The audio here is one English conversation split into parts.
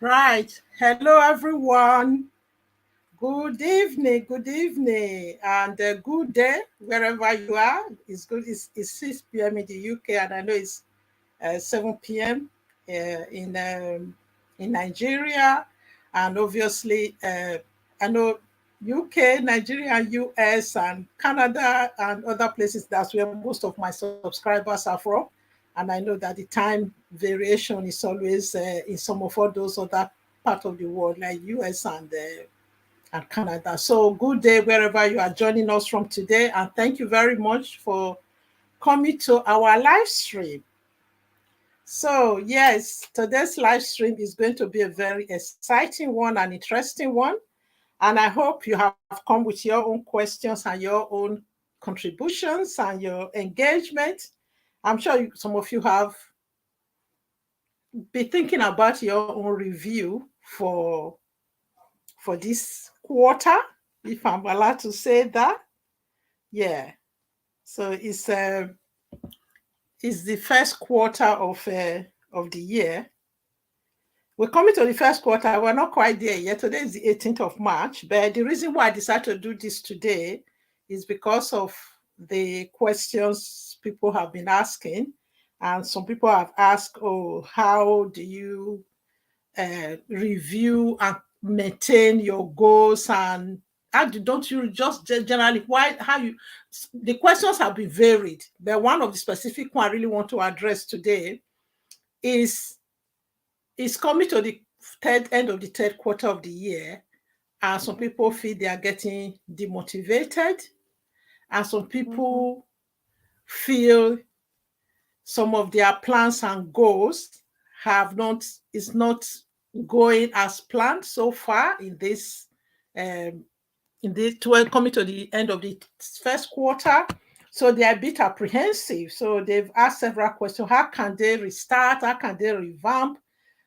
Right. Hello, everyone. Good evening, and good day wherever you are. It's good. It's 6 p.m. in the UK, and I know it's 7 p.m. In Nigeria, and obviously, I know UK, Nigeria, US, and Canada, and other places. That's where most of my subscribers are from. And I know that the time variation is always in some of all those other part of the world, like US and Canada. So good day wherever you are joining us from today, and thank you very much for coming to our live stream. So yes, today's live stream is going to be a very exciting one and interesting one, and I hope you have come with your own questions and your own contributions and your engagement. I'm sure some of you have been thinking about your own review for this quarter, if I'm allowed to say that. Yeah. So it's the first quarter of the year. We're coming to the first quarter. We're not quite there yet. Today is the 18th of March. But the reason why I decided to do this today is because of the questions people have been asking. And some people have asked, oh, how do you review and maintain your goals, and don't you just generally the questions have been varied, but one of the specific one I really want to address today is coming to the end of the third quarter of the year, and some people feel they are getting demotivated, and some people feel some of their plans and goals is not going as planned so far coming to the end of the first quarter. So they are a bit apprehensive. So they've asked several questions. How can they restart? How can they revamp?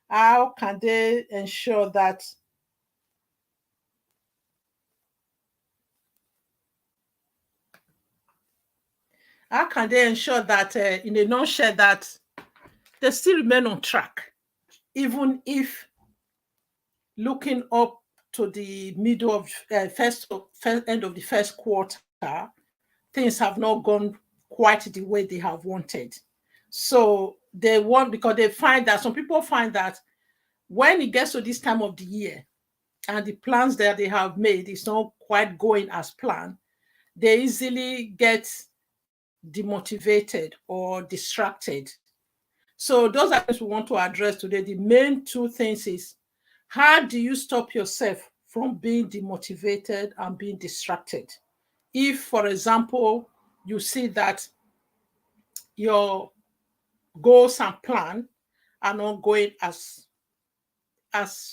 How can they ensure that in a nutshell, that they still remain on track, even if looking up to the middle of first end of the first quarter, things have not gone quite the way they have wanted. So they want, because they find that some people find that when it gets to this time of the year and the plans that they have made is not quite going as planned, they easily get demotivated or distracted. So those are things we want to address today. The main two things is, how do you stop yourself from being demotivated and being distracted? If, for example, you see that your goals and plan are not going as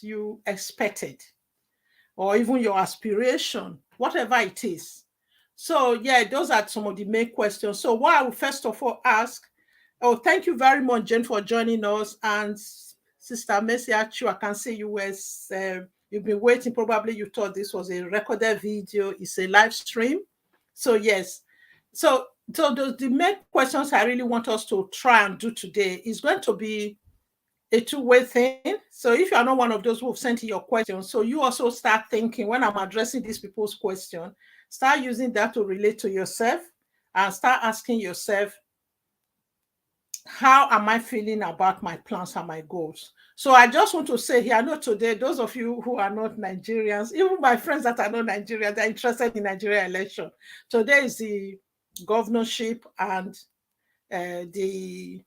you expected, or even your aspiration, whatever it is. So yeah, those are some of the main questions. So what I will first of all ask, oh, thank you very much, Jen, for joining us. And Sister Mercy Achu, I can see you've been waiting. Probably you thought this was a recorded video. It's a live stream. So yes. So the main questions I really want us to try and do today is going to be a two-way thing. So if you are not one of those who have sent in your questions, so you also start thinking, when I'm addressing these people's question, start using that to relate to yourself and start asking yourself, how am I feeling about my plans and my goals? So I just want to say here, I know today, those of you who are not Nigerians, even my friends that are not Nigerians, they're interested in Nigeria election. Today is the governorship and the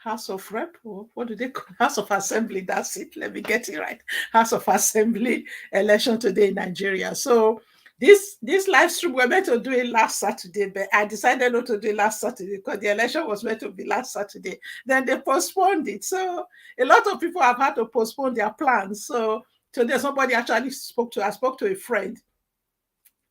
House of Rep, or what do they call House of Assembly? That's it. Let me get it right. House of Assembly election today in Nigeria. So this live stream, we're meant to do it last Saturday, but I decided not to do it last Saturday because the election was meant to be last Saturday. Then they postponed it. So a lot of people have had to postpone their plans. So today somebody actually I spoke to a friend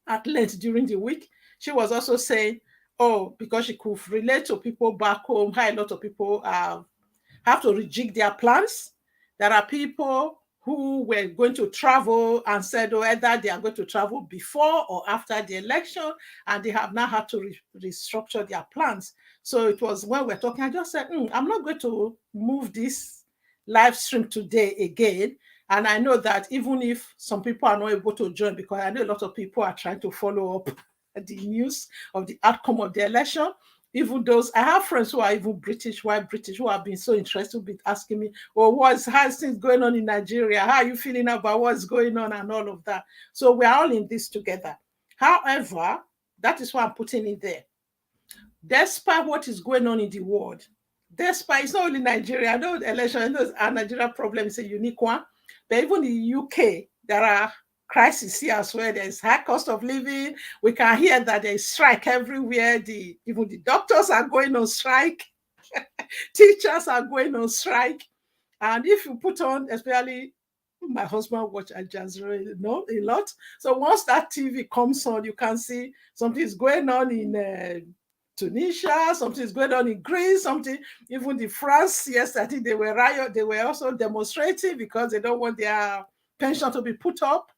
at length during the week. She was also saying, oh, because she could relate to people back home, how a lot of people have to rejig their plans. There are people who were going to travel and said, oh, either they are going to travel before or after the election, and they have now had to restructure their plans. So it was when we're talking, I just said, I'm not going to move this live stream today again. And I know that even if some people are not able to join, because I know a lot of people are trying to follow up the news of the outcome of the election. Even those, I have friends who are even British, white British, who have been so interested, been asking me, "Oh, how's things going on in Nigeria? How are you feeling about what's going on and all of that?" So we're all in this together. However, that is why I'm putting it there. Despite what is going on in the world, despite it's not only Nigeria, I know the election, I know our Nigeria problem is a unique one, but even in the UK, there are crises here as well. There's high cost of living. We can hear that there's strike everywhere. Even the doctors are going on strike, teachers are going on strike. And if you put on, especially my husband watch Al Jazeera, a lot. So once that TV comes on, you can see something is going on in Tunisia, something is going on in Greece, something, even the France, yes, I think they were also demonstrating because they don't want their pension to be put up.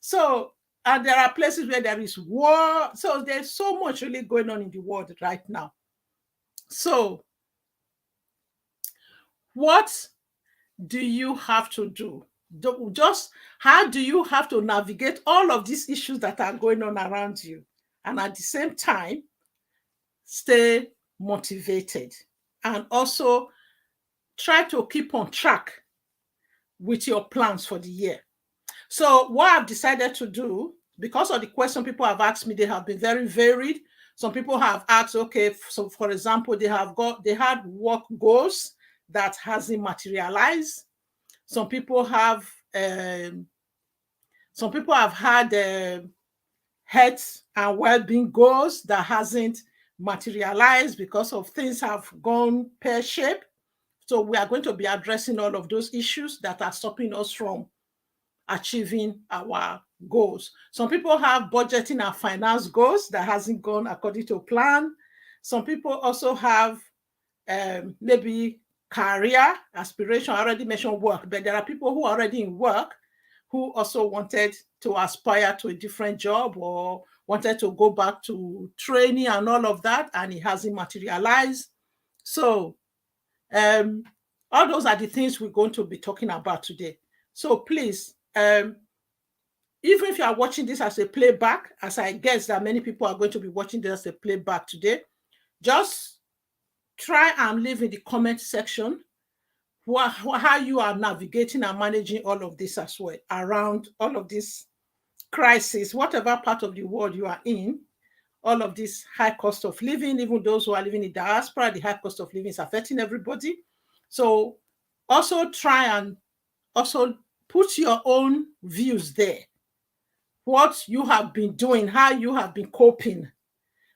So, and there are places where there is war. So there's so much really going on in the world right now. So, what do you have to do? Just how do you have to navigate all of these issues that are going on around you, and at the same time stay motivated and also try to keep on track with your plans for the year? So what I've decided to do, because of the question people have asked me, they have been very varied. Some people have asked, okay, so for example, they had work goals that hasn't materialized. Some people have had health and well-being goals that hasn't materialized because of things have gone pear-shaped. So we are going to be addressing all of those issues that are stopping us from achieving our goals. Some people have budgeting and finance goals that hasn't gone according to plan. Some people also have maybe career aspiration. I already mentioned work, but there are people who are already in work who also wanted to aspire to a different job or wanted to go back to training and all of that, and it hasn't materialized. So all those are the things we're going to be talking about today. So please, even if you are watching this as a playback, as I guess that many people are going to be watching this as a playback today, just try and leave in the comment section how you are navigating and managing all of this as well, around all of this crisis, whatever part of the world you are in, all of this high cost of living, even those who are living in diaspora, the high cost of living is affecting everybody. So also try and also put your own views there, what you have been doing, how you have been coping.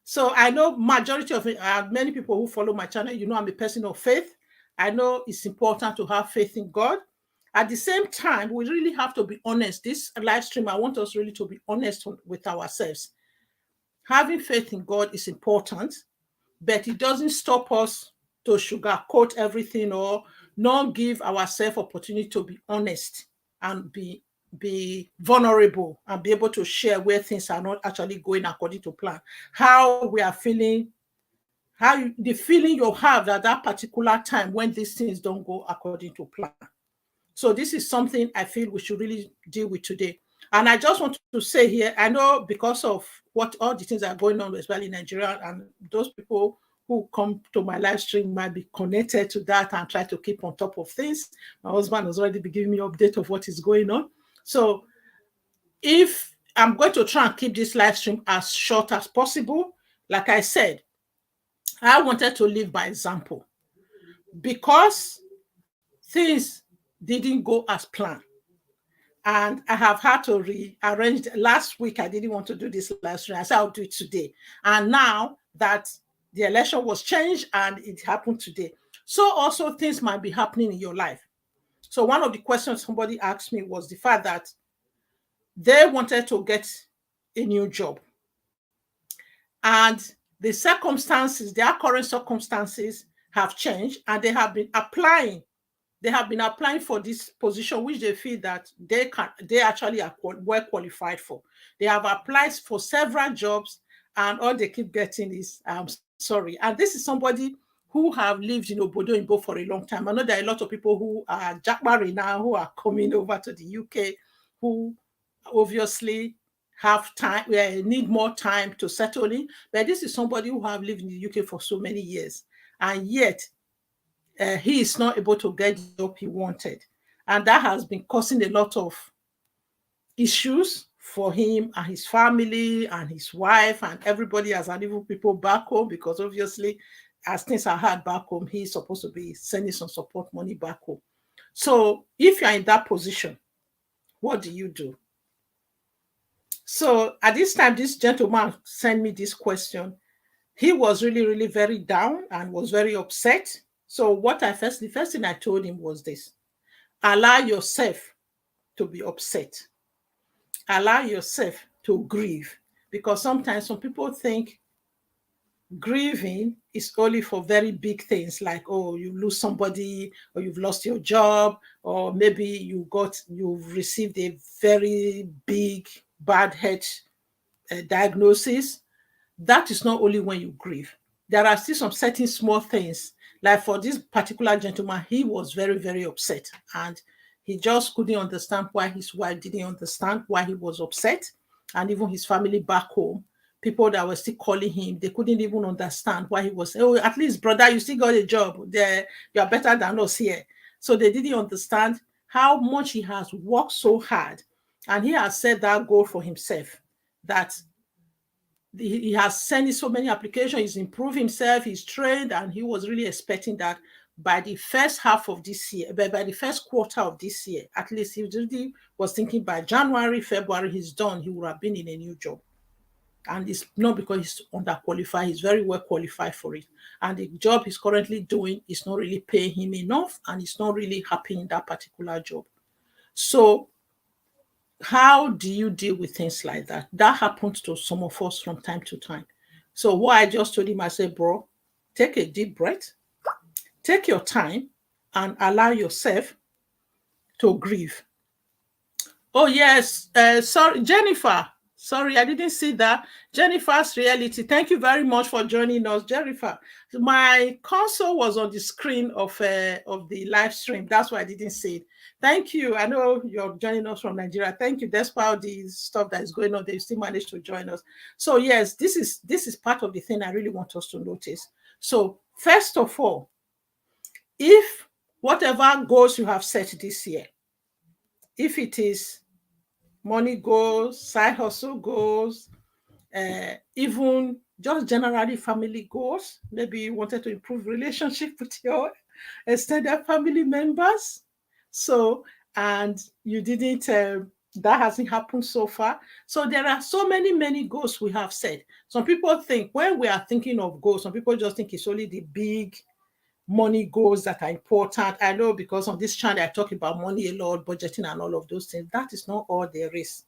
So I know majority of many people who follow my channel, you know, I'm a person of faith. I know it's important to have faith in God. At the same time, we really have to be honest. This live stream, I want us really to be honest with ourselves. Having faith in God is important, but it doesn't stop us to sugarcoat everything or not give ourselves opportunity to be honest and be vulnerable and be able to share where things are not actually going according to plan, how we are feeling, the feeling you have at that particular time when these things don't go according to plan. So this is something I feel we should really deal with today. And I just want to say here, I know because of what all the things are going on, especially in Nigeria, and those people who come to my live stream might be connected to that and try to keep on top of things. My husband has already been giving me an update of what is going on. So if I'm going to try and keep this live stream as short as possible, like I said, I wanted to live by example because things didn't go as planned. And I have had to rearrange. Last week, I didn't want to do this live stream. I said I'll do it today. And now that the election was changed and it happened today, so also things might be happening in your life. So one of the questions somebody asked me was the fact that they wanted to get a new job. And the circumstances, their current circumstances have changed, and they have been applying. They have been applying for this position, which they feel that they actually are well qualified for. They have applied for several jobs, and all they keep getting is sorry. And this is somebody who have lived in Obodo Imbo for a long time. I know there are a lot of people who are Jakbari now who are coming over to the UK, who obviously have time, need more time to settle in. But this is somebody who have lived in the UK for so many years, and yet he is not able to get the job he wanted. And that has been causing a lot of issues for him and his family and his wife and everybody, as and even people back home, because obviously as things are hard back home, he's supposed to be sending some support money back home. So if you're in that position, what do you do? So at this time, this gentleman sent me this question. He was really, really very down and was very upset. So the first thing I told him was this: allow yourself to be upset. Allow yourself to grieve, because sometimes some people think grieving is only for very big things, like, oh, you lose somebody, or you've lost your job, or maybe you've received a very big bad head diagnosis. That is not only when you grieve. There are still some certain small things. Like for this particular gentleman, he was very, very upset, and he just couldn't understand why his wife didn't understand why he was upset. And even his family back home, people that were still calling him, they couldn't even understand why he was, oh, at least, brother, you still got a job. You are better than us here. So they didn't understand how much he has worked so hard. And he has set that goal for himself, that he has sent so many applications, he's improved himself, he's trained, and he was really expecting that by the first half of this year, by the first quarter of this year, at least he really was thinking by January, February, he's done, he would have been in a new job. And it's not because he's underqualified, he's very well qualified for it. And the job he's currently doing is not really paying him enough, and he's not really happy in that particular job. So how do you deal with things like that? That happens to some of us from time to time. So what I just told him, I said, bro, take a deep breath, take your time, and allow yourself to grieve. Oh, yes. Sorry, Jennifer. Sorry, I didn't see that. Jennifer's Reality. Thank you very much for joining us, Jennifer. My console was on the screen of the live stream. That's why I didn't see it. Thank you. I know you're joining us from Nigeria. Thank you. Despite all the stuff that is going on, they still managed to join us. So yes, this is part of the thing I really want us to notice. So first of all, if whatever goals you have set this year, if it is money goals, side hustle goals, even just generally family goals, maybe you wanted to improve relationship with your extended family members. So, and you didn't, that hasn't happened so far. So there are so many goals we have set. Some people think when we are thinking of goals, some people just think it's only the big money goals that are important. I know, because on this channel, I talk about money a lot, budgeting and all of those things. That is not all there is.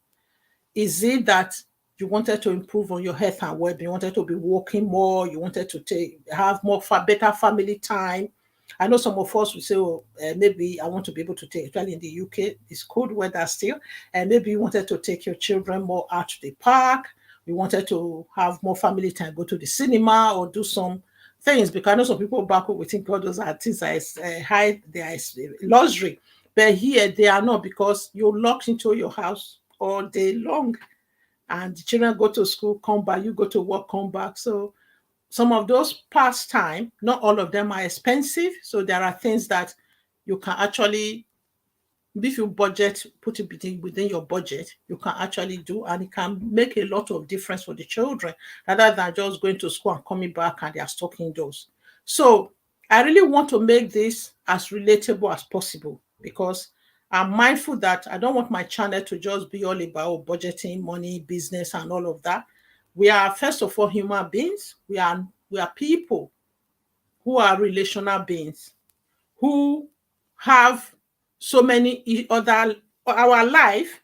Is it that you wanted to improve on your health and well-being, you wanted to be walking more, you wanted to have better family time? I know some of us will say, oh, maybe I want to be able to take, especially in the UK, it's cold weather still, and maybe you wanted to take your children more out to the park, you wanted to have more family time, go to the cinema or do some things, because I know some people back home, we think all those are things that is high, there is luxury, but here they are not, because you're locked into your house all day long, and the children go to school, come back, you go to work, come back. So some of those pastime, not all of them are expensive. So there are things that you can actually, if you budget, put it within your budget, you can actually do, and it can make a lot of difference for the children, rather than just going to school and coming back and they are stuck indoors. So I really want to make this as relatable as possible, because I'm mindful that I don't want my channel to just be all about budgeting, money, business, and all of that. We are, first of all, human beings. We are people who are relational beings, who have so many other, our life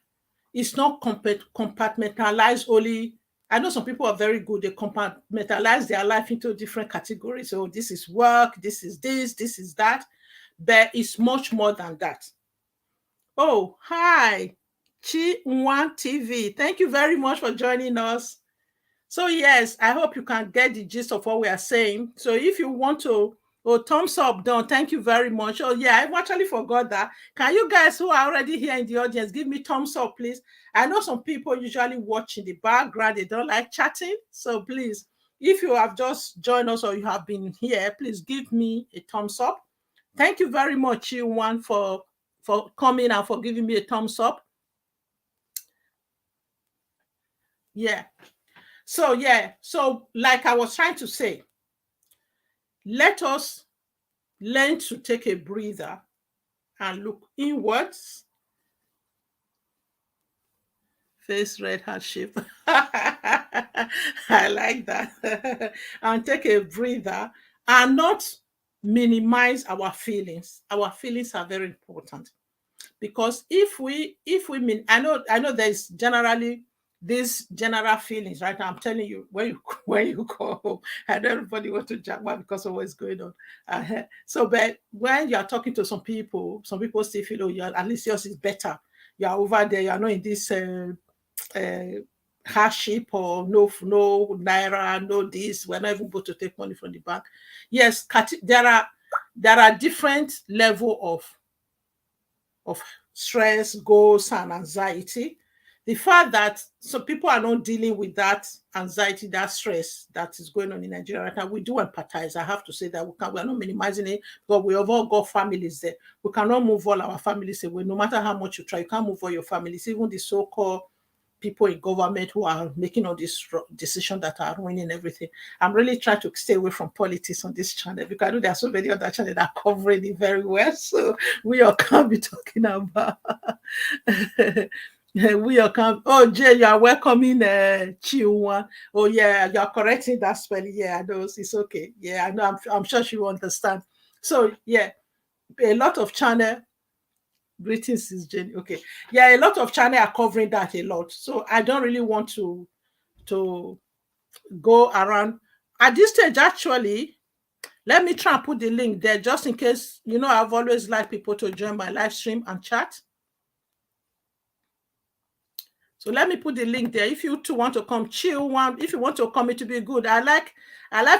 is not compartmentalized only. I know some people are very good, they compartmentalize their life into different categories. So this is work, this is that, but it's much more than that. Oh, hi, Chi1 TV. Thank you very much for joining us. So yes, I hope you can get the gist of what we are saying. So if you want to Oh, thumbs up, done. Thank you very much. Oh, yeah, I actually forgot that. Can you guys who are already here in the audience give me thumbs up, please? I know some people usually watch in the background. They don't like chatting. So please, if you have just joined us or you have been here, please give me a thumbs up. Thank you very much, Yuan, for coming and for giving me a thumbs up. Yeah. So, yeah. So, like I was trying to say, let us learn to take a breather and look inwards. Face red heart shape. I like that. And take a breather and not minimize our feelings. Our feelings are very important because if we mean, I know there's generally these general feelings, right? I'm telling you, when you go home, and everybody wants to jump out because of what's going on. So, but when you are talking to some people still feel, oh, at least yours is better. You are over there. You are not in this hardship or no naira, no this. We're not even able to take money from the bank. Yes, there are different level of stress, goals, and anxiety. The fact that some people are not dealing with that anxiety, that stress that is going on in Nigeria right now, we do empathize. I have to say that we are not minimizing it, but we have all got families there. We cannot move all our families away, no matter how much you try. You can't move all your families, even the so-called people in government who are making all these decisions that are ruining everything. I'm really trying to stay away from politics on this channel because I know there are so many other channels that are covering it very well. So we all can't be talking about. We all can't. Oh, Jay, you are welcoming Chiwa. Oh, yeah, you are correcting that spelling. Yeah, I know it's okay. Yeah, I know. I'm sure she will understand. So yeah, a lot of channel. Greetings is Jenny. Okay. Yeah, a lot of channel are covering that a lot. So I don't really want to go around. At this stage, actually, let me try and put the link there just in case, I've always liked people to join my live stream and chat. So let me put the link there. If you two want to come chill one, if you want to come, it will be good. I like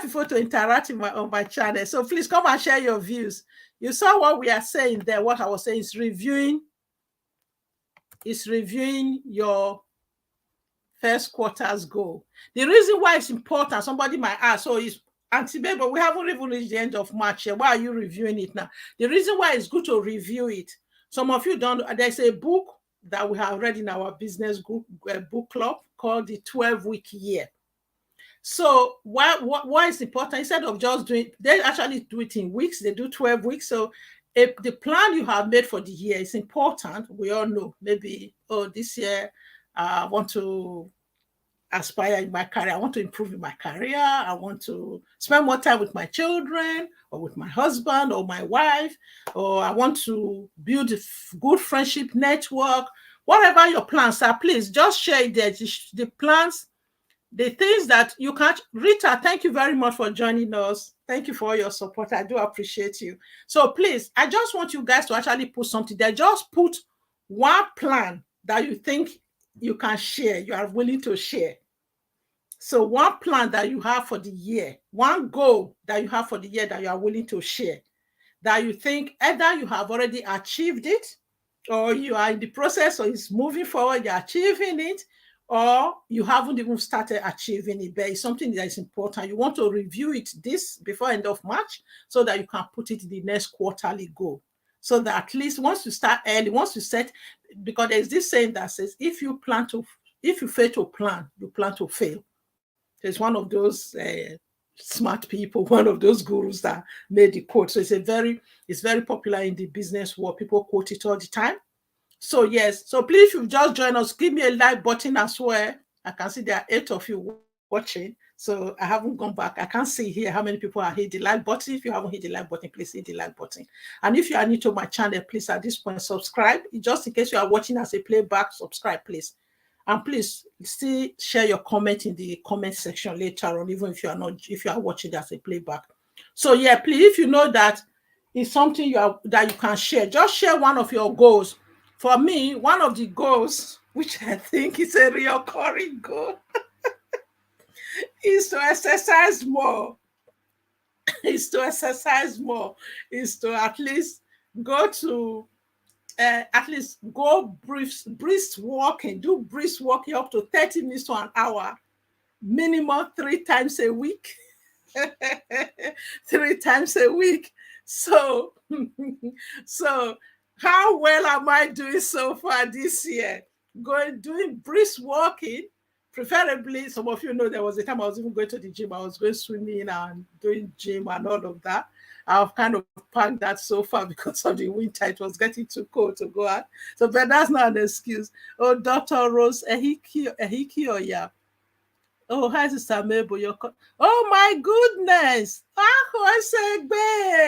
people to interact on my channel. So please come and share your views. You saw what we are saying there. What I was saying is reviewing your first quarter's goal. The reason why it's important, somebody might ask, so is Auntie Babe, but we haven't even reached the end of March yet. Why are you reviewing it now? The reason why it's good to review it, some of you don't, there's a book that we have read in our business group book club called the 12-week year. So why is important? Instead of just doing, they actually do it in weeks, they do 12 weeks. So if the plan you have made for the year is important, we all know, maybe, this year I want to aspire in my career. I want to improve in my career. I want to spend more time with my children or with my husband or my wife, or I want to build a good friendship network. Whatever your plans are, please just share it there. The plans, the things that you can't. Rita, thank you very much for joining us. Thank you for your support. I do appreciate you. So please, I just want you guys to actually put something there. Just put one plan that you think you can share, you are willing to share. So one plan that you have for the year, one goal that you have for the year that you are willing to share, that you think either you have already achieved it, or you are in the process, or it's moving forward, you're achieving it, or you haven't even started achieving it, but it's something that is important. You want to review it before end of March so that you can put it in the next quarterly goal. So that at least once you start early, once you set, because there's this saying that says, if you fail to plan, you plan to fail. It's one of those smart people, one of those gurus that made the quote. So it's very popular in the business world. People quote it all the time. So yes, so please, if you've just joined us, give me a like button as well. I can see there are 8 of you watching. So I haven't gone back. I can't see here how many people are hit the like button. If you haven't hit the like button, please hit the like button. And if you are new to my channel, please at this point subscribe. Just in case you are watching as a playback, subscribe, please. And please still share your comment in the comment section later on, even if you are watching as a playback. So yeah, please, if you know that it's something that you can share, just share one of your goals. For me, one of the goals, which I think is a recurring goal, is to exercise more. is to exercise more, is to at least go to at least go brisk walking, do brisk walking up to 30 minutes to an hour, minimum 3 times a week. 3 times a week. So, so how well am I doing so far this year? Doing brisk walking, preferably. Some of you know there was a time I was even going to the gym. I was going swimming and doing gym and all of that. I've kind of parked that so far because of the winter. It was getting too cold to go out. So, but that's not an excuse. Oh, Dr. Rose Ehiki Oya. Oh, hi, Sister Mabel. Oh, my goodness.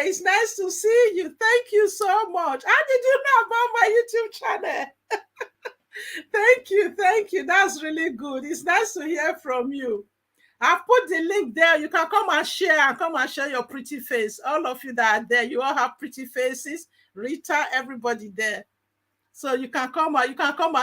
It's nice to see you. Thank you so much. How did you know about my YouTube channel? Thank you. That's really good. It's nice to hear from you. I've put the link there. You can come and share your pretty face. All of you that are there, you all have pretty faces. Rita, everybody there. So you can come and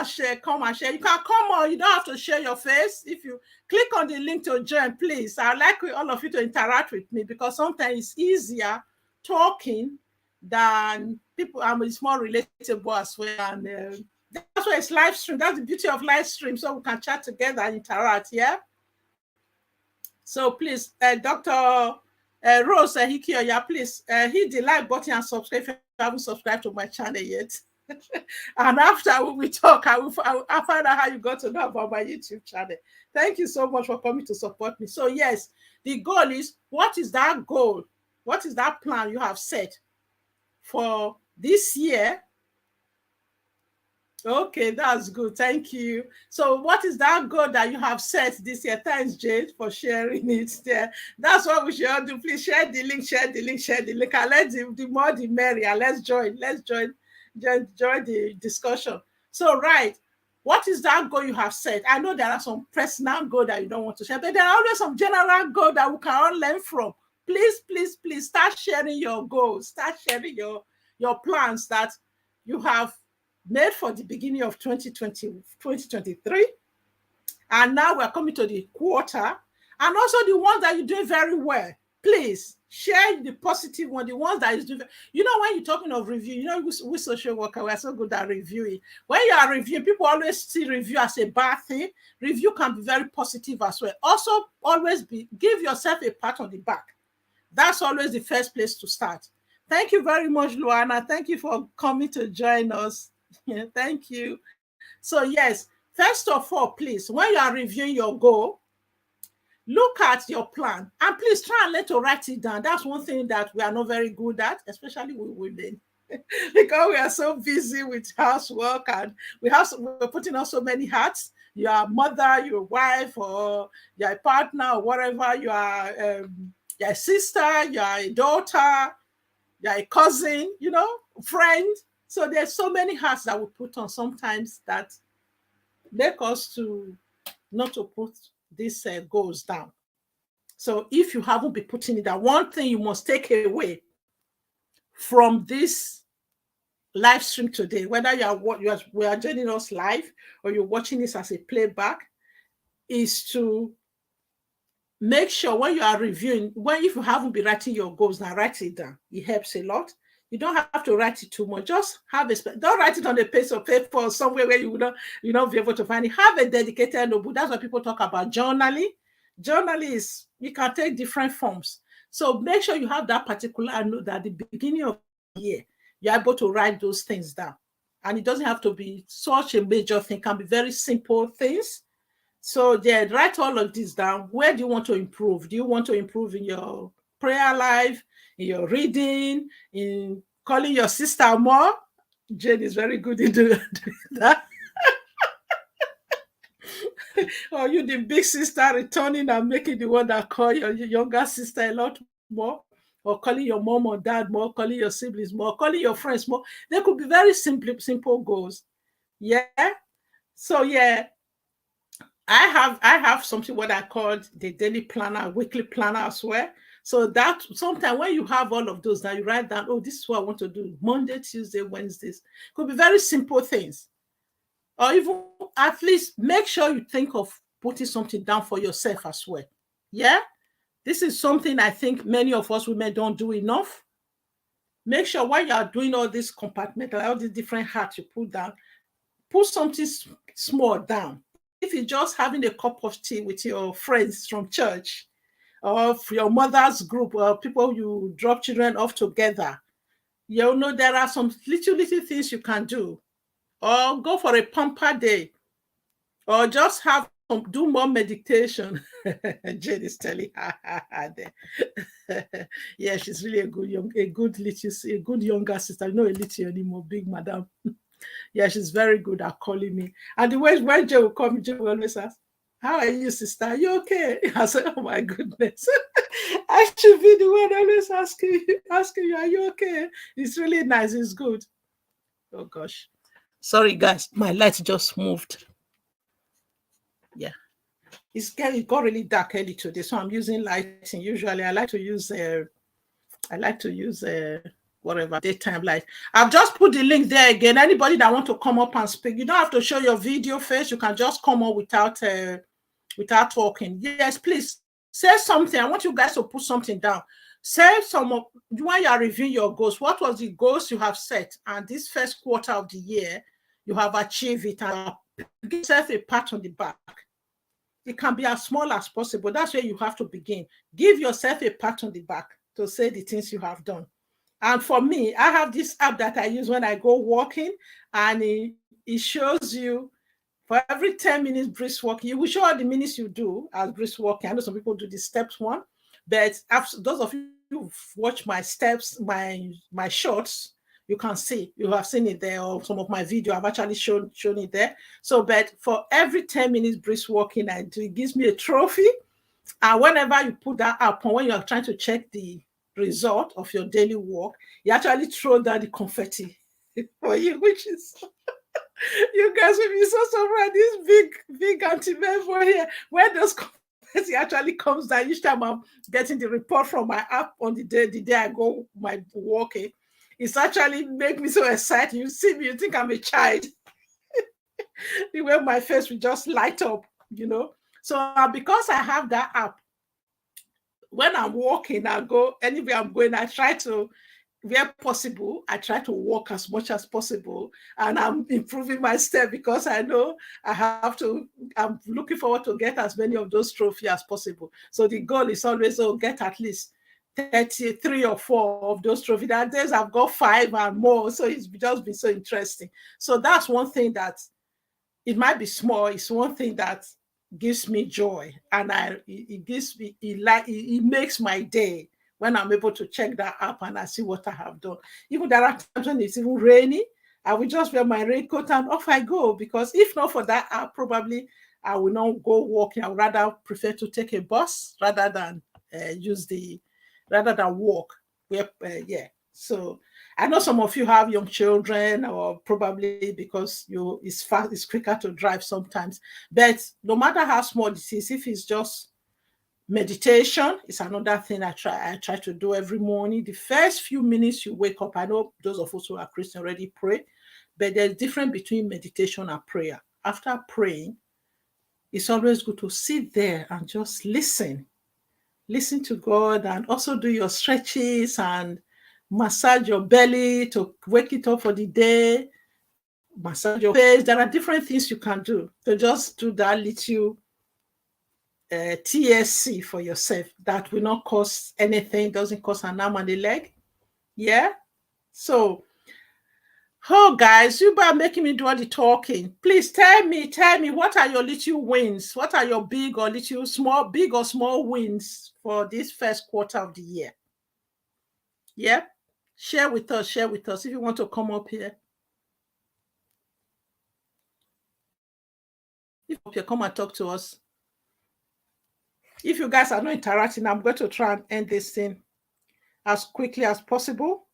share. You can come on. You don't have to share your face. If you click on the link to join, please. I'd like all of you to interact with me because sometimes it's easier talking than people. It's more relatable as well. And that's why it's live stream. That's the beauty of live stream. So we can chat together and interact. Yeah. So please, Dr. Rose Hikioya, please hit the like button and subscribe if you haven't subscribed to my channel yet. And after we talk, I'll find out how you got to know about my YouTube channel. Thank you so much for coming to support me. So yes, the goal is, what is that goal? What is that plan you have set for this year? Okay, that's good. Thank you. So what is that goal that you have set this year? Thanks, Jade, for sharing it there. That's what we should all do. Please share the link, and let's the more the merrier. Let's join the discussion. So, right, what is that goal you have set? I know there are some personal goals that you don't want to share, but there are always some general goals that we can all learn from. Please start sharing your goals. Start sharing your plans that you have made for the beginning of 2023. And now we're coming to the quarter. And also the ones that you're doing very well. Please share the positive one, the ones that is doing. You know, when you're talking of review, we social worker, we're so good at reviewing. When you are reviewing, people always see review as a bad thing. Review can be very positive as well. Also, always give yourself a pat on the back. That's always the first place to start. Thank you very much, Luana. Thank you for coming to join us. Yeah, thank you. So yes, first of all, please, when you are reviewing your goal, look at your plan and please try and learn to write it down. That's one thing that we are not very good at, especially with women, because we are so busy with housework and we're putting on so many hats. You are a mother, your wife, or you're a partner, or whatever. You are you're a sister, you're a daughter, you're a cousin, friend. So there's so many hats that we put on sometimes that make us to not to put these goals down. So if you haven't been putting it down, one thing you must take away from this live stream today, whether we are joining us live or you're watching this as a playback, is to make sure when you are reviewing, if you haven't been writing your goals, now write it down. It helps a lot. You don't have to write it too much. Just don't write it on a piece of paper or somewhere where you not be able to find it. Have a dedicated notebook. That's what people talk about journaling. Journaling is, you can take different forms. So make sure you have that particular note at the beginning of the year. You're able to write those things down. And it doesn't have to be such a major thing. It can be very simple things. So yeah, write all of this down. Where do you want to improve? Do you want to improve in your prayer life, in your reading, in calling your sister more? Jane is very good in doing that. Or you, the big sister, returning and making the one that call your younger sister a lot more, or calling your mom or dad more, calling your siblings more, calling your friends more. They could be very simple goals. Yeah. So yeah, I have something what I call the daily planner, weekly planner as well. So that sometimes when you have all of those, now you write down, oh, this is what I want to do Monday, Tuesday, Wednesdays. Could be very simple things. Or even at least make sure you think of putting something down for yourself as well. Yeah. This is something I think many of us women don't do enough. Make sure while you are doing all this compartmental, all these different hats you put down, put something small down. If you're just having a cup of tea with your friends from church, or for your mother's group, or people you drop children off together, you know there are some little things you can do. Or go for a pamper day, or just have do more meditation. Jane is telling her. Yeah, she's really a good younger sister. No, a little anymore, big madam. Yeah, she's very good at calling me. And the way when Jay will call me, Jay will always ask, "How are you, sister? Are you okay?" I said, "Oh my goodness." I should be the one always asking you, "Are you okay?" It's really nice. It's good. Oh gosh. Sorry, guys. My light just moved. Yeah. It got really dark early today, so I'm using lighting. Usually, I like to use whatever daytime light. I've just put the link there again. Anybody that want to come up and speak, you don't have to show your video face. You can just come up without talking. Yes, please say something. I want you guys to put something down. Say when you are reviewing your goals. What was the goals you have set? And this first quarter of the year, you have achieved it, and give yourself a pat on the back. It can be as small as possible. That's where you have to begin. Give yourself a pat on the back to say the things you have done. And for me, I have this app that I use when I go walking, and it shows you for every 10 minutes brisk walking. You will show all the minutes you do as brisk walking. I know some people do the steps one, but those of you who've watched my steps, my shorts, you can see, you have seen it there, or some of my video, I've actually shown it there. So, but for every 10 minutes brisk walking I do, it gives me a trophy. And whenever you put that up, when you're trying to check the result of your daily walk, you actually throw down the confetti for you, which is you guys will be so surprised. This big anti-member here, where those confetti actually comes down each time I'm getting the report from my app on the day I go my walking. It's actually make me so excited. You see me, you think I'm a child. The way my face will just light up, you know. So because I have that app, when I'm walking, I go anywhere I'm going, I try to, where possible, I try to walk as much as possible, and I'm improving my step because I know I'm looking forward to get as many of those trophies as possible. So the goal is always to get at least 33 or 4 of those trophies. That days I've got 5 and more, so it's just been so interesting. So that's one thing that, it might be small, it's one thing that gives me joy, and it makes my day when I'm able to check that app and I see what I have done. Even there are times when it's even rainy, I will just wear my raincoat and off I go, because if not for that app, probably I will not go walking. I would rather prefer to take a bus rather than walk. Yeah. So I know some of you have young children, or probably because it's quicker to drive sometimes. But no matter how small it is, if it's just meditation, it's another thing I try to do every morning. The first few minutes you wake up, I know those of us who are Christian already pray, but there's a difference between meditation and prayer. After praying, it's always good to sit there and just listen to God, and also do your stretches and massage your belly to wake it up for the day, massage your face. There are different things you can do to just do that little TSC for yourself that will not cost anything, doesn't cost an arm and a leg. Yeah. So, oh guys, you are making me do all the talking. Please tell me, what are your little wins? What are your big or small wins for this first quarter of the year? Yeah. Share with us if you want to come up here. If you come and talk to us. If you guys are not interacting, I'm going to try and end this thing as quickly as possible.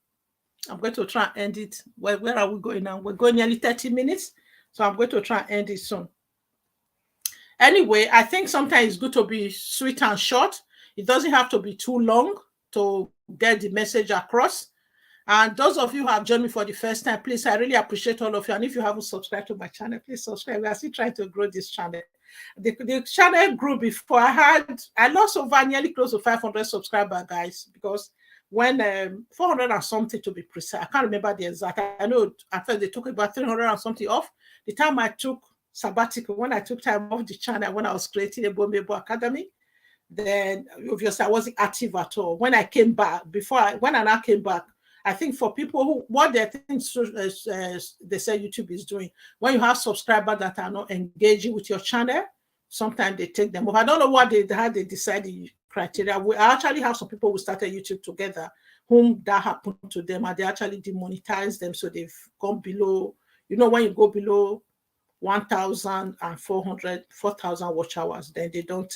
I'm going to try and end it. Where are we going now? We're going nearly 30 minutes. So I'm going to try and end it soon. Anyway, I think sometimes it's good to be sweet and short. It doesn't have to be too long to get the message across. And those of you who have joined me for the first time, please, I really appreciate all of you. And if you haven't subscribed to my channel, please subscribe. We are still trying to grow this channel. The channel grew before I lost over nearly close to 500 subscribers, guys, because when 400 and something to be precise, I can't remember the exact. I know at first they took about 300 and something off. The time I took sabbatical, when I took time off the channel, when I was creating a Ebomebo Academy, then obviously I wasn't active at all. When I came back, when I now came back, I think for people who, what they think they say YouTube is doing, when you have subscribers that are not engaging with your channel, sometimes they take them off. I don't know how they decide the criteria. We actually have some people who started YouTube together, whom that happened to them, and they actually demonetized them, so they've gone below. You know, when you go below 1,400, 4,000 watch hours, then they don't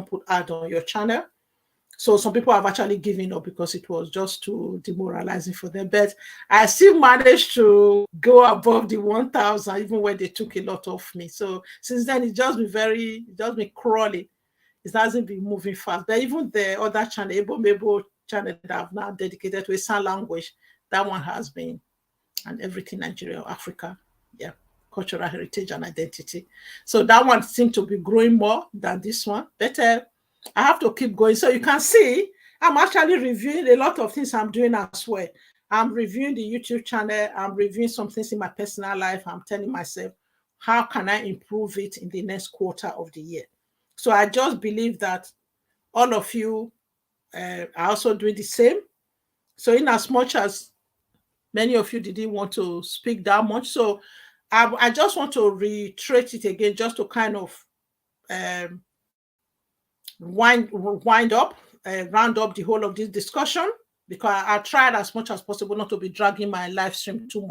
put ad on your channel. So some people have actually given up because it was just too demoralizing for them. But I still managed to go above the 1,000, even when they took a lot off me. So since then, it's just been crawling. It hasn't been moving fast. But even the other channel, Ebomebo channel that I've now dedicated to a sign language, that one has been, and everything Nigeria, Africa, yeah, cultural heritage and identity. So that one seemed to be growing more than this one. But I have to keep going. So you can see, I'm actually reviewing a lot of things I'm doing as well. I'm reviewing the YouTube channel. I'm reviewing some things in my personal life. I'm telling myself, how can I improve it in the next quarter of the year? So I just believe that all of you are also doing the same. So in as much as many of you didn't want to speak that much, so I just want to reiterate it again, just to kind of round up the whole of this discussion, because I tried as much as possible not to be dragging my live stream too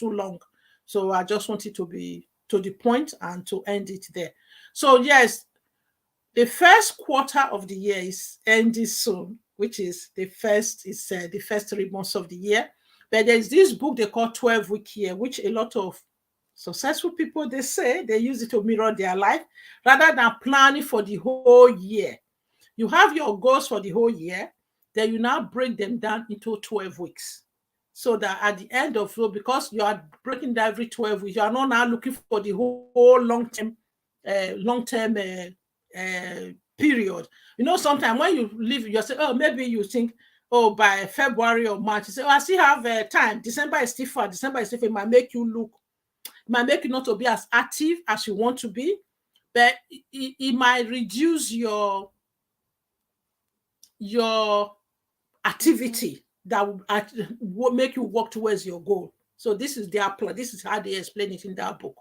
long. So I just want it to be to the point and to end it there. So yes, the first quarter of the year is ending soon, which is the first 3 months of the year. But there's this book they call 12-week year, which a lot of successful people, they say they use it to mirror their life rather than planning for the whole year. You have your goals for the whole year, then you now break them down into 12 weeks. So that at the end of it, because you are breaking down every 12 weeks, you are not now looking for the whole long-term period. You know, sometimes when you live, you say, oh, maybe you think, oh, by February or March, you say, oh, I still have time. December is still far. It might make you not to be as active as you want to be, but it might reduce your activity that will make you work towards your goal. So this is their plan. This is how they explain it in that book.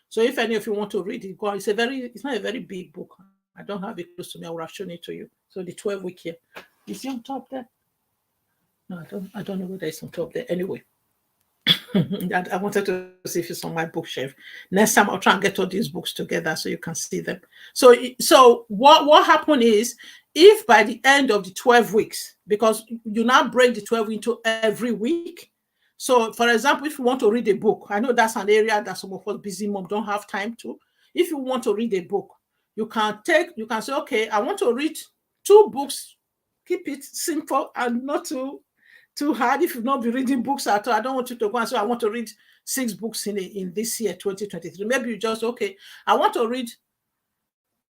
So if any of you want to read it, go on. It's not a very big book. I don't have it close to me. I would have shown it to you. So the 12-week here. Is it on top there? No, I don't know whether it's on top there. Anyway. I wanted to see if it's on my bookshelf. Next time I'll try and get all these books together so you can see them. So what happened is, if by the end of the 12 weeks, because you now break the 12 into every week. So for example, if you want to read a book, I know that's an area that some of us busy moms don't have time to. If you want to read a book, you can say, okay, I want to read 2 books. Keep it simple and not too hard. If you've not been reading books at all, I don't want you to go and say, I want to read 6 books in this year, 2023. Maybe you just, okay, I want to read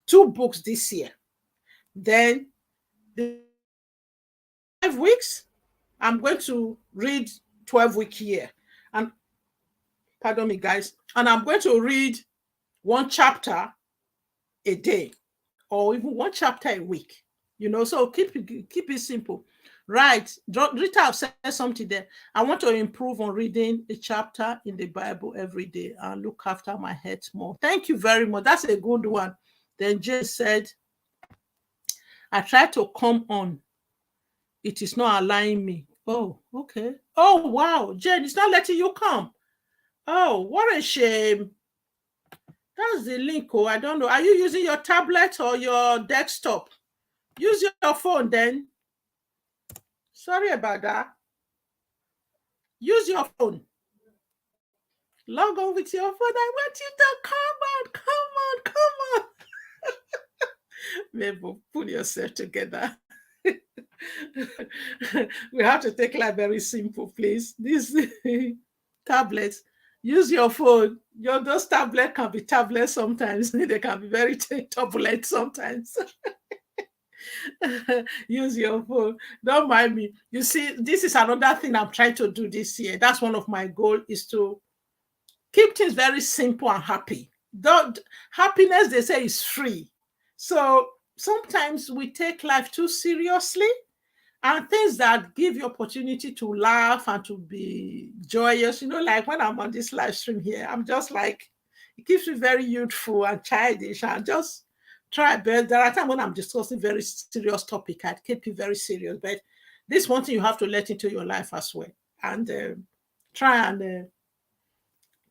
2 books this year. Then the 5 weeks, I'm going to read 12-week year. And pardon me, guys. And I'm going to read 1 chapter a day, or even 1 chapter a week. You know, so keep it simple. Right. Rita have said something there. I want to improve on reading a chapter in the Bible every day and look after my health more. Thank you very much. That's a good one. Then Jane said, I try to come on. It is not allowing me. Oh, okay. Oh, wow. Jane, it's not letting you come. Oh, what a shame. That's the link. Oh, I don't know. Are you using your tablet or your desktop? Use your phone then. Sorry about that. Use your phone. Log on with your phone. I want you to come on. Maybe pull yourself together. We have to take life very simple, please. These tablets, use your phone. Those tablets can be tablets sometimes. They can be very turbulent sometimes. Use your phone. Don't mind me. You see, this is another thing I'm trying to do this year. That's one of my goals, is to keep things very simple and happy. Don't Happiness, they say, is free. So sometimes we take life too seriously, and things that give you opportunity to laugh and to be joyous. Like when I'm on this live stream here, I'm just like, it keeps me very youthful and childish, and just try. But there are times when I'm discussing very serious topic, I keep it very serious. But this one thing you have to let into your life as well, and try and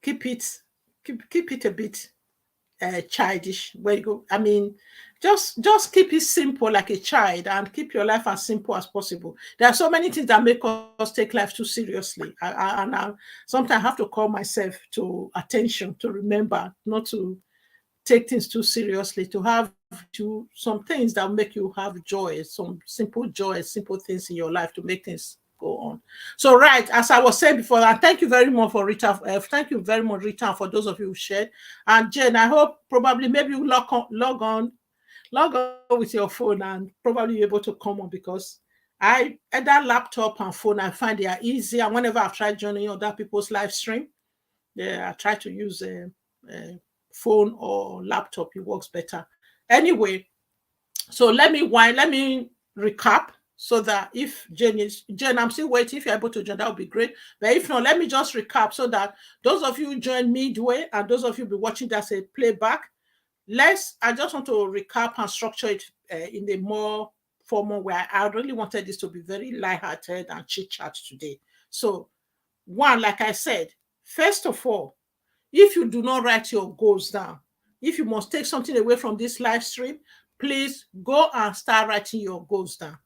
keep it a bit childish. Where you go, I mean, just keep it simple like a child, and keep your life as simple as possible. There are so many things that make us take life too seriously, and I sometimes have to call myself to attention, to remember not to take things too seriously, to have some things that make you have joy, some simple joy, simple things in your life to make things go on. So, right, as I was saying before, and thank you very much for Rita. Thank you very much, Rita, for those of you who shared. And Jane, I hope probably maybe you log on with your phone and probably be able to come on, because either laptop and phone, I find they are easy. And whenever I've tried joining other people's live stream, I try to use a phone or laptop. It works better. Anyway, so let me recap, so that if Jane, I'm still waiting. If you're able to join, that would be great. But if not, let me just recap, so that those of you who join midway and those of you be watching that's a playback, I just want to recap and structure it in a more formal way. I really wanted this to be very lighthearted and chit chat today. So, one, like I said, first of all, if you do not write your goals down, if you must take something away from this live stream, please go and start writing your goals down.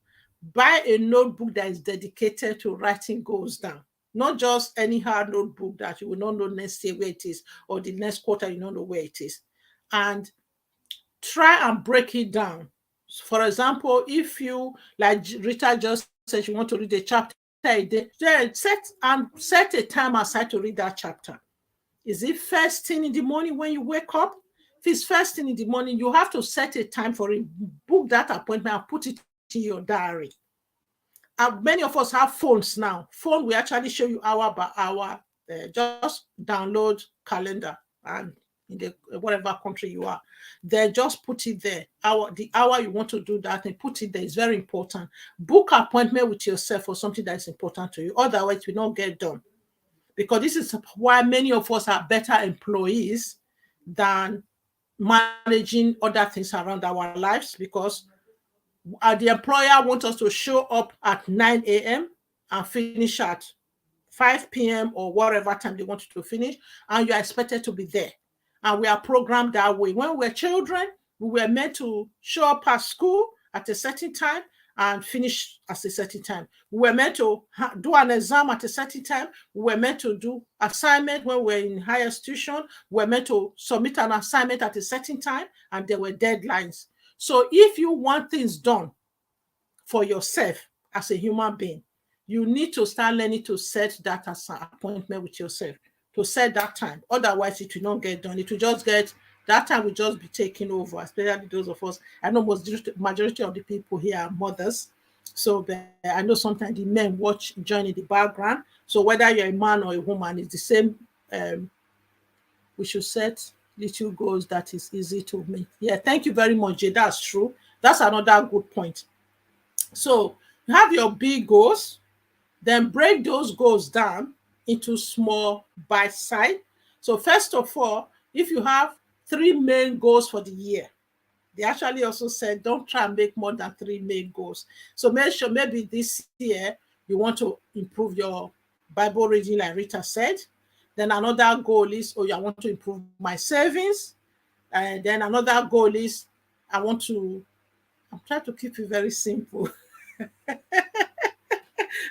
Buy a notebook that is dedicated to writing goals down. Not just any hard notebook that you will not know next year where it is, or the next quarter you don't know where it is. And try and break it down. For example, if you, like Rita just said, you want to read a chapter a day, set a time aside to read that chapter. Is it first thing in the morning when you wake up? If it's first thing in the morning, you have to set a time for it. Book that appointment and put it in your diary. Many of us have phones now. Phone will actually show you hour by hour. Just download calendar, and in whatever country you are, then just put it there. The hour you want to do that, and put it there. Is very important. Book appointment with yourself for something that is important to you. Otherwise, it will not get done. Because this is why many of us are better employees than managing other things around our lives, because the employer wants us to show up at 9 a.m. and finish at 5 p.m. or whatever time they want you to finish, and you are expected to be there. And we are programmed that way. When we were children, we were meant to show up at school at a certain time and finish at a certain time. We were meant to do an exam at a certain time. We were meant to do assignment when we were in higher institution. We were meant to submit an assignment at a certain time, and there were deadlines. So if you want things done for yourself as a human being, you need to start learning to set that as an appointment with yourself, to set that time. Otherwise, it will not get done. It will just that time will just be taken over, especially those of us. I know majority of the people here are mothers. So I know sometimes the men join in the background. So whether you're a man or a woman, it's the same. We should set little goals that is easy to make. Yeah, thank you very much, Jay. That's true. That's another good point. So you have your big goals, then break those goals down into small bite size. So first of all, if you have 3 main goals for the year, they actually also said don't try and make more than 3 main goals. So make sure maybe this year you want to improve your Bible reading, like Rita said. Then another goal is, I want to improve my savings. And then another goal is, I'm trying to keep it very simple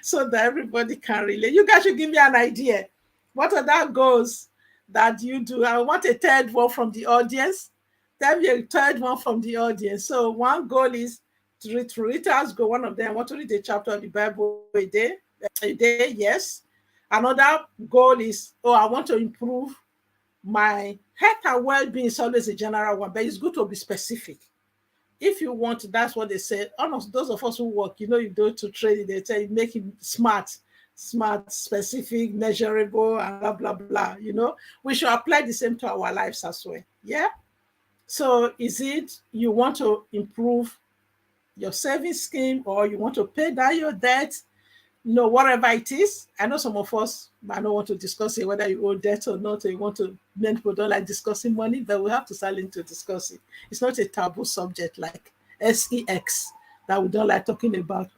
so that everybody can relate. You guys should give me an idea. What are that goals that you do? I want a third one from the audience. Tell me a third one from the audience. So one goal is to read Rita's goal. One of them, I want to read a chapter of the Bible a day, yes. Another goal is, oh, I want to improve my health and well-being. Is always a general one, but it's good to be specific. If you want, that's what they say. Almost those of us who work, you go to training, they tell you make it smart, specific, measurable, and blah blah blah. We should apply the same to our lives as well. Yeah. So is it you want to improve your savings scheme, or you want to pay down your debt? Whatever it is. I know some of us might not want to discuss it, whether you owe debt or not, or you want to, many people don't like discussing money, but we have to start to discuss it. It's not a taboo subject like sex that we don't like talking about.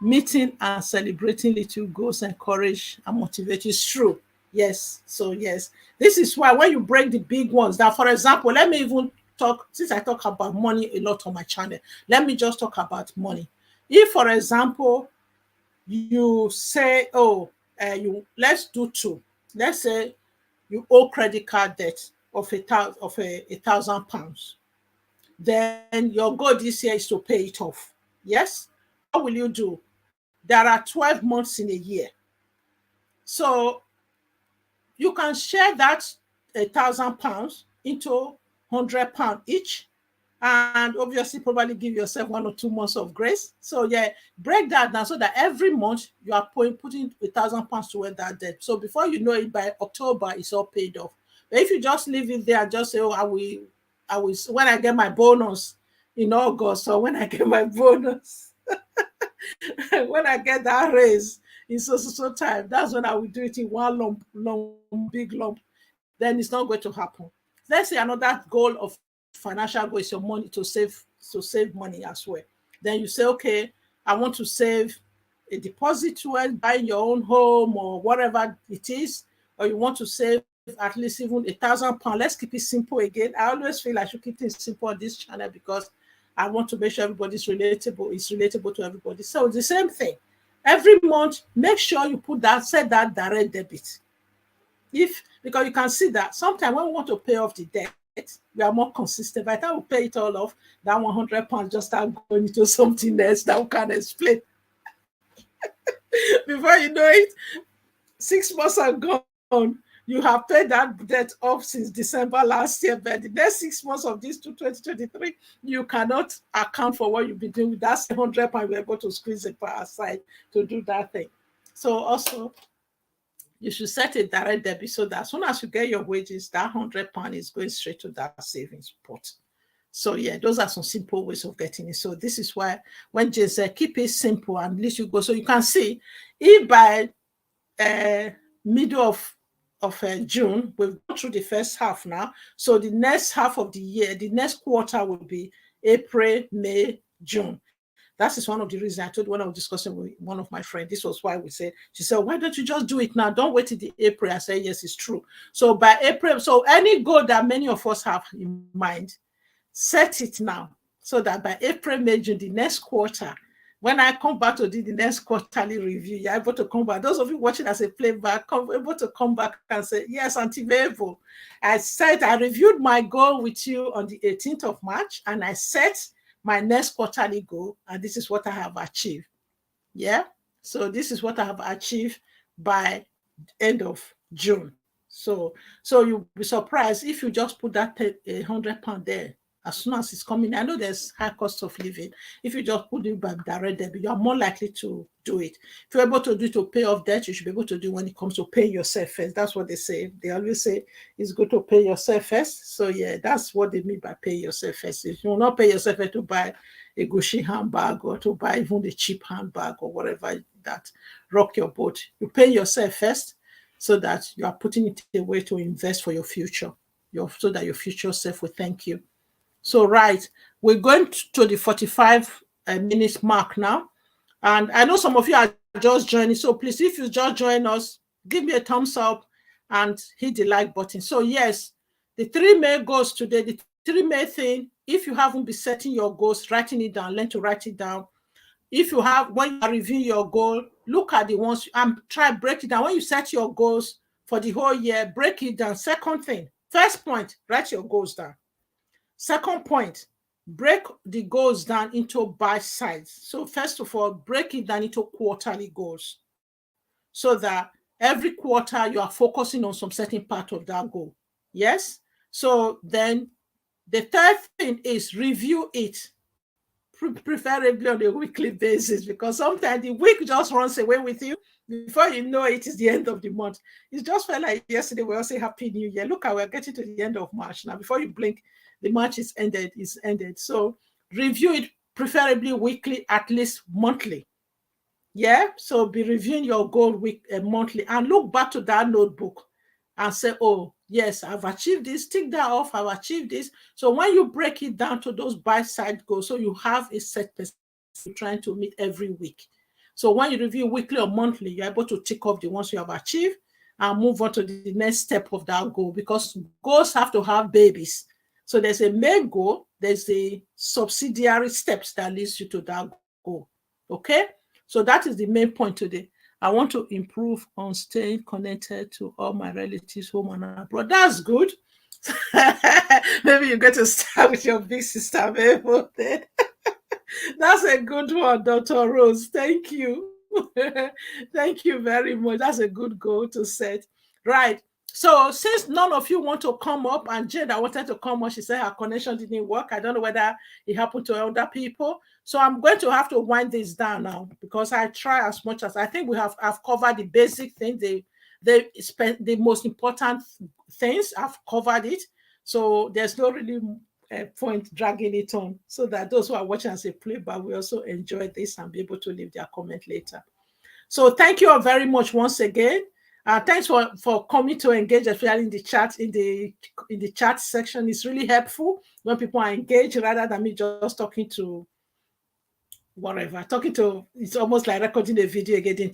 Meeting and celebrating little goals encourage and motivate. It's true. Yes. So yes, this is why when you break the big ones, now for example, let me even talk, since I talk about money a lot on my channel, let me just talk about money. If, for example, you say, oh, let's do two. Let's say you owe credit card debt of £1,000. Then your goal this year is to pay it off. Yes. What will you do? There are 12 months in a year. So you can share that £1,000 into £100 each, and obviously probably give yourself 1 or 2 months of grace. So yeah, break that down so that every month you are putting £1,000 toward that debt. So before you know it, by October, it's all paid off. But if you just leave it there and just say, oh, I will when I get my bonus in August, or when I get my bonus, when I get that raise in so time, that's when I will do it in one big lump. Then it's not going to happen. Let's say another goal of financial goal is your money, to save money as well. Then you say, okay, I want to save a deposit towards buying your own home or whatever it is, or you want to save at least even £1,000. Let's keep it simple again. I always feel I should keep things simple on this channel because I want to make sure everybody's relatable. It's relatable to everybody. So it's the same thing. Every month, make sure you set that direct debit. Because you can see that sometimes when we want to pay off the debt, we are more consistent. By the time we pay it all off, that £100 just start going into something else that we can't explain. Before you know it, 6 months are gone. You have paid that debt off since December last year, but the next 6 months of this to 2023, you cannot account for what you've been doing with that £100. We're able to squeeze it aside to do that thing. So also, you should set a direct debit so that as soon as you get your wages, that £100 is going straight to that savings pot. So yeah, those are some simple ways of getting it. So this is why when Jay said keep it simple and at least you go, so you can see if by middle of June, we've gone through the first half now. So the next half of the year, the next quarter will be April, May, June. That is one of the reasons I told when I was discussing with one of my friends. This was why we said, she said, why don't you just do it now? Don't wait till the April. I said, yes, it's true. So by April, so any goal that many of us have in mind, set it now so that by April, May, June, the next quarter, when I come back to do the next quarterly review, you're able to come back. Those of you watching as a playback, able to come back and say, yes, Auntie Vevo, I reviewed my goal with you on the 18th of March, and I set my next quarterly goal, and this is what I have achieved. Yeah. So this is what I have achieved by end of June. So you'll be surprised if you just put that £100 there. As soon as it's coming, I know there's high cost of living. If you just put it by direct debit, you are more likely to do it. If you're able to do it to pay off debt, you should be able to do when it comes to paying yourself first. That's what they say. They always say it's good to pay yourself first. So yeah, that's what they mean by pay yourself first. If you will not pay yourself first to buy a Gucci handbag or to buy even the cheap handbag or whatever that rock your boat, you pay yourself first so that you are putting it away to invest for your future, so that your future self will thank you. So, right, we're going to the 45 minutes mark now. And I know some of you are just joining. So please, if you just join us, give me a thumbs up and hit the like button. So yes, the 3 main goals today, the 3 main thing, if you haven't been setting your goals, writing it down, learn to write it down. If you have, when you are reviewing your goal, look at the ones and try break it down. When you set your goals for the whole year, break it down. Second thing, first point, write your goals down. Second point, break the goals down into bite size. So first of all, break it down into quarterly goals so that every quarter you are focusing on some certain part of that goal. Yes. So then the third thing is review it, preferably on a weekly basis, because sometimes the week just runs away with you. Before you know it, is the end of the month. It just felt like yesterday we all say Happy New Year. Look, we're getting to the end of March now. Before you blink, the March is ended. Is ended. So review it, preferably weekly, at least monthly. Yeah. So be reviewing your goal monthly, and look back to that notebook and say, oh, yes, I've achieved this, tick that off, I've achieved this. So when you break it down to those bite-sized goals, so you have a set percentage you're trying to meet every week. So when you review weekly or monthly, you're able to tick off the ones you have achieved and move on to the next step of that goal, because goals have to have babies. So there's a main goal, there's a subsidiary steps that leads you to that goal. Okay? So that is the main point today. I want to improve on staying connected to all my relatives home and abroad. That's good. Maybe you get to start with your big sister, Mabel. That's a good one, Dr. Rose. Thank you. Thank you very much. That's a good goal to set. Right. So since none of you want to come up, and Jane that wanted to come up, she said her connection didn't work. I don't know whether it happened to other people. So I'm going to have to wind this down now, because I try as much as I think I've covered the basic things, the most important things. I've covered it. So there's no really point dragging it on, so that those who are watching as a playback will also enjoy this and be able to leave their comment later. So thank you all very much once again. Thanks for coming to engage, especially in the chat, in the chat section. It's really helpful when people are engaged rather than me just talking to whatever. It's almost like recording a video again.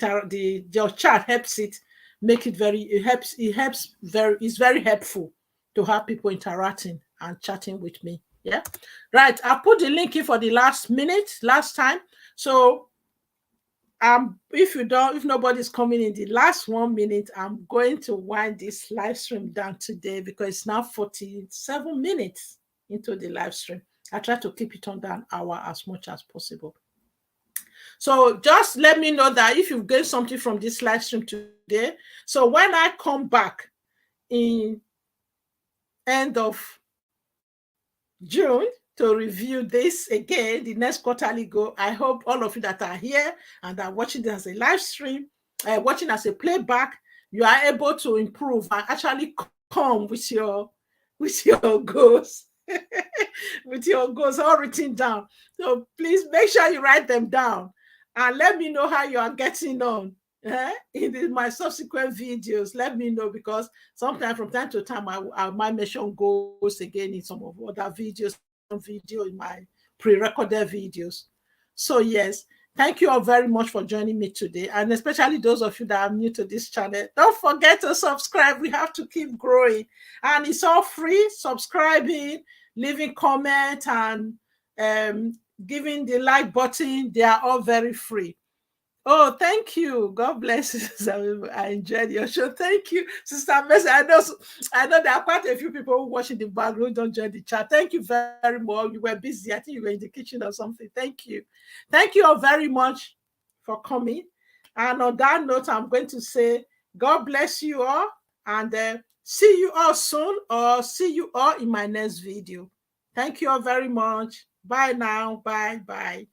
Your chat helps it make it it's very helpful to have people interacting and chatting with me. Yeah. Right. I put the link in for the last time. So if nobody's coming in the last 1 minute, I'm going to wind this live stream down today, because it's now 47 minutes into the live stream. I try to keep it under an hour as much as possible. So just let me know that if you've gained something from this live stream today. So when I come back in end of June to review this again, the next quarterly goal, I hope all of you that are here and are watching this as a live stream, watching as a playback, you are able to improve and actually come with your goals. With your goals all written down. So please make sure you write them down and let me know how you are getting on. In my subsequent videos, let me know, because sometimes from time to time I might mention goals again in some of other videos, in my pre-recorded videos. So yes, thank you all very much for joining me today, and especially those of you that are new to this channel. Don't forget to subscribe. We have to keep growing, and it's all free. Subscribing, leaving comment, and giving the like button, they are all very free. Oh, thank you. God bless you. I enjoyed your show. Thank you, Sister Mercy. I know there are quite a few people watching the background who don't join the chat. Thank you very much. You were busy. I think you were in the kitchen or something. Thank you. Thank you all very much for coming. And on that note, I'm going to say God bless you all, and see you all soon, or see you all in my next video. Thank you all very much. Bye now. Bye.